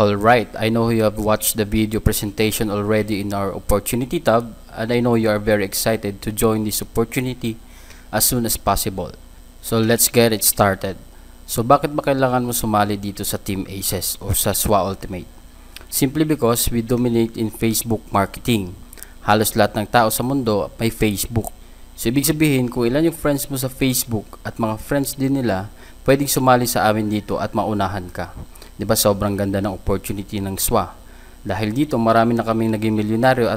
Alright, I know you have watched the video presentation already in our opportunity tab, and I know you are very excited to join this opportunity as soon as possible. So let's get it started. So bakit ba kailangan mo sumali dito sa Team Aces o sa SWA Ultimate? Simply because we dominate in Facebook marketing. Halos lahat ng tao sa mundo may Facebook. So ibig sabihin, kung ilan yung friends mo sa Facebook at mga friends din nila, pwedeng sumali sa amin dito at maunahan ka. Diba sobrang ganda ng opportunity ng SWA? Dahil dito marami na kaming naging milyonaryo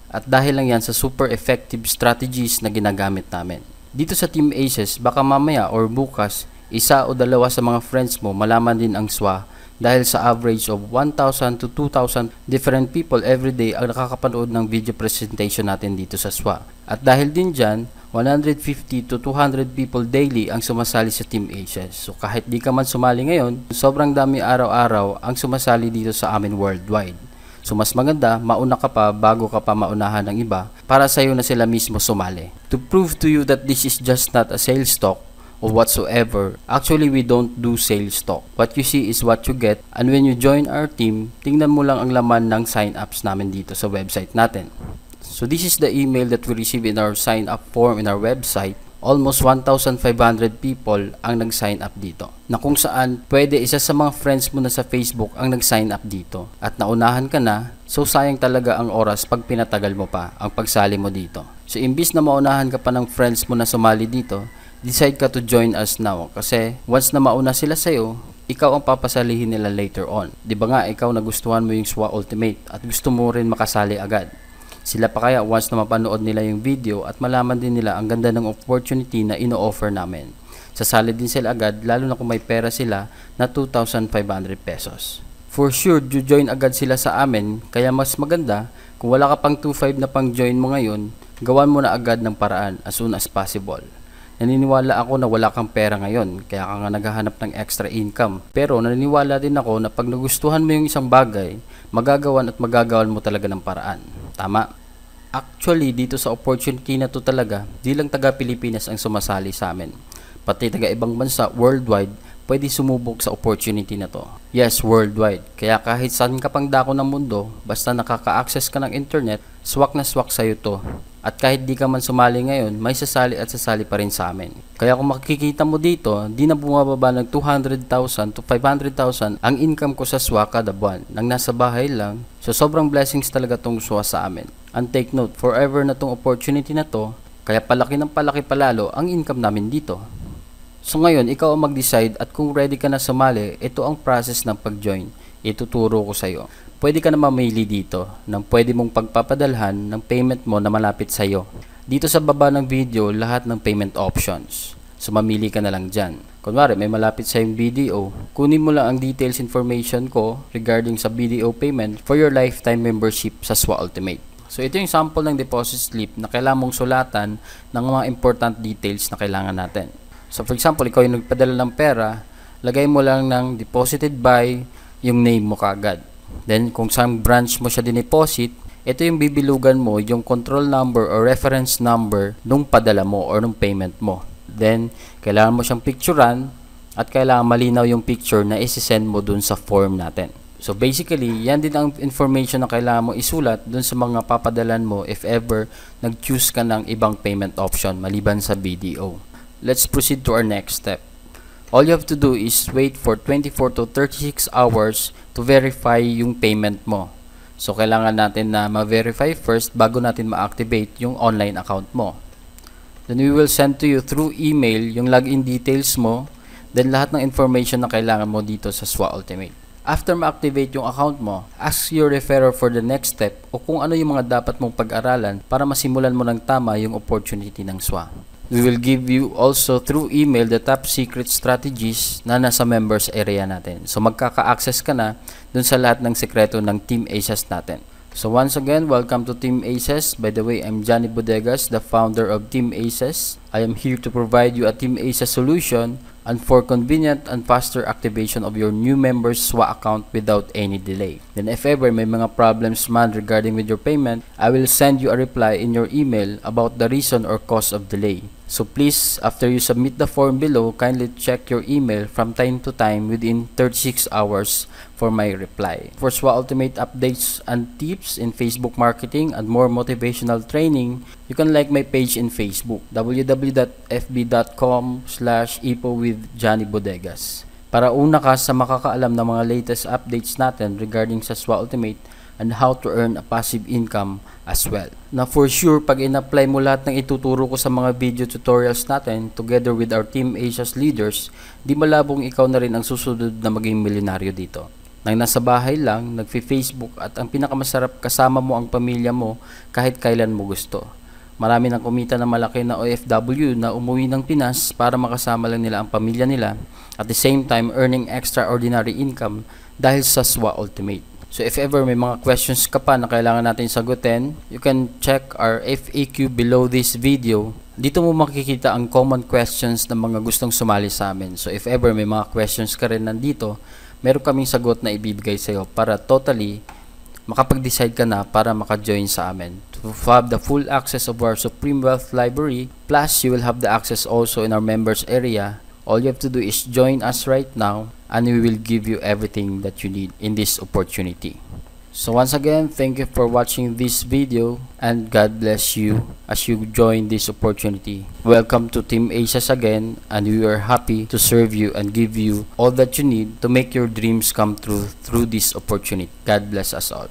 at dahil lang yan sa super effective strategies na ginagamit namin. Dito sa Team Aces, baka mamaya or bukas, isa o dalawa sa mga friends mo malaman din ang SWA dahil sa average of 1,000 to 2,000 different people every day ang nakakapanood ng video presentation natin dito sa SWA. At dahil din dyan, 150 to 200 people daily ang sumasali sa Team Aces. So kahit di ka man sumali ngayon, sobrang dami araw-araw ang sumasali dito sa amin worldwide. So mas maganda, mauna ka pa bago ka pa maunahan ng iba para sa'yo na sila mismo sumali. To prove to you that this is just not a sales talk or whatsoever, actually we don't do sales talk. What you see is what you get, and when you join our team, tingnan mo lang ang laman ng sign-ups namin dito sa website natin. So this is the email that we receive in our sign-up form in our website. Almost 1,500 people ang nag-sign up dito. Na kung saan pwede isa sa mga friends mo na sa Facebook ang nag-sign up dito. At naunahan ka na, so sayang talaga ang oras pag pinatagal mo pa ang pagsali mo dito. So imbis na maunahan ka pa ng friends mo na sumali dito, decide ka to join us now. Kasi once na mauna sila sa'yo, ikaw ang papasalihin nila later on. Di ba nga ikaw nagustuhan mo yung SWA Ultimate at gusto mo rin makasali agad? Sila pa kaya once na mapanood nila yung video at malaman din nila ang ganda ng opportunity na ino-offer namin. Sasali din sila agad lalo na kung may pera sila na 2,500 pesos. For sure, join agad sila sa amin kaya mas maganda kung wala ka pang 2,500 na pang join mo ngayon, gawan mo na agad ng paraan as soon as possible. Naniniwala ako na wala kang pera ngayon kaya ka nga naghahanap ng extra income. Pero naniniwala din ako na pag nagustuhan mo yung isang bagay, magagawan mo talaga ng paraan. Tama? Actually, dito sa opportunity na to talaga, di lang taga Pilipinas ang sumasali sa amin. Pati taga ibang bansa, worldwide, pwede sumubok sa opportunity na to. Yes, worldwide. Kaya kahit saan ka pang dako ng mundo, basta nakaka-access ka ng internet, swak na swak sa'yo to. At kahit di ka man sumali ngayon, may sasali at sasali pa rin sa amin. Kaya kung makikita mo dito, di na bumababa ng 200,000 to 500,000 ang income ko sa SWA kada buwan nang nasa bahay lang. So sobrang blessings talaga tong SWA sa amin. And take note, forever na tong opportunity na to, kaya palaki ng palaki palalo ang income namin dito. So ngayon, ikaw ang mag-decide at kung ready ka na sumali, ito ang process ng pag-join. Ituturo ko sa iyo. Pwede ka na mamili dito ng pwede mong pagpapadalhan ng payment mo na malapit sa iyo. Dito sa baba ng video, lahat ng payment options. So mamili ka na lang dyan. Kunwari, may malapit sa yung BDO, kunin mo lang ang details information ko regarding sa BDO payment for your lifetime membership sa SWA Ultimate. So ito yung sample ng deposit slip na kailangan mong sulatan ng mga important details na kailangan natin. So for example, ikaw yung nagpadala ng pera, lagay mo lang ng deposited by yung name mo kaagad. Then kung saan branch mo siya dineposit, ito yung bibilugan mo yung control number or reference number nung padala mo or nung payment mo. Then kailangan mo siyang picturean at kailangan malinaw yung picture na isi-send mo dun sa form natin. So basically, yan din ang information na kailangan mo isulat dun sa mga papadalan mo if ever nag-choose ka ng ibang payment option maliban sa BDO. Let's proceed to our next step. All you have to do is wait for 24 to 36 hours to verify yung payment mo. So kailangan natin na ma-verify first bago natin ma-activate yung online account mo. Then we will send to you through email yung login details mo, then lahat ng information na kailangan mo dito sa SWA Ultimate. After ma-activate yung account mo, ask your referrer for the next step o kung ano yung mga dapat mong pag-aralan para masimulan mo ng tama yung opportunity ng SWA. We will give you also through email the top secret strategies na nasa members area natin. So magkaka-access ka na dun sa lahat ng sekreto ng Team Aces natin. So once again, welcome to Team Aces. By the way, I'm Johnny Bodegas, the founder of Team Aces. I am here to provide you a Team Aces solution and for convenient and faster activation of your new members' SWA account without any delay. Then if ever may mga problems man regarding with your payment, I will send you a reply in your email about the reason or cause of delay. So please, after you submit the form below, kindly check your email from time to time within 36 hours for my reply. For SWA Ultimate updates and tips in Facebook marketing and more motivational training, you can like my page in Facebook, www.fb.com/ipowithjohnnybodegas. Para una ka sa makakaalam ng mga latest updates natin regarding sa SWA Ultimate and how to earn a passive income as well. Na for sure, pag in-apply mo lahat ng ituturo ko sa mga video tutorials natin together with our Team Asia's leaders, di malabong ikaw na rin ang susunod na maging milyonaryo dito. Nang nasa bahay lang, nagfi-Facebook at ang pinakamasarap kasama mo ang pamilya mo kahit kailan mo gusto. Marami nang kumita na malaki na OFW na umuwi ng Pinas para makasama lang nila ang pamilya nila at the same time earning extraordinary income dahil sa SWA Ultimate. So if ever may mga questions ka pa na kailangan natin sagutin, you can check our FAQ below this video. Dito mo makikita ang common questions ng mga gustong sumali sa amin. So if ever may mga questions ka rin nandito, meron kaming sagot na ibibigay sa iyo para totally makapag-decide ka na para maka-join sa amin. To have the full access of our Supreme Wealth Library, plus you will have the access also in our members area. All you have to do is join us right now and we will give you everything that you need in this opportunity. So once again, thank you for watching this video and God bless you as you join this opportunity. Welcome to Team Asia's again, and we are happy to serve you and give you all that you need to make your dreams come true through this opportunity. God bless us all.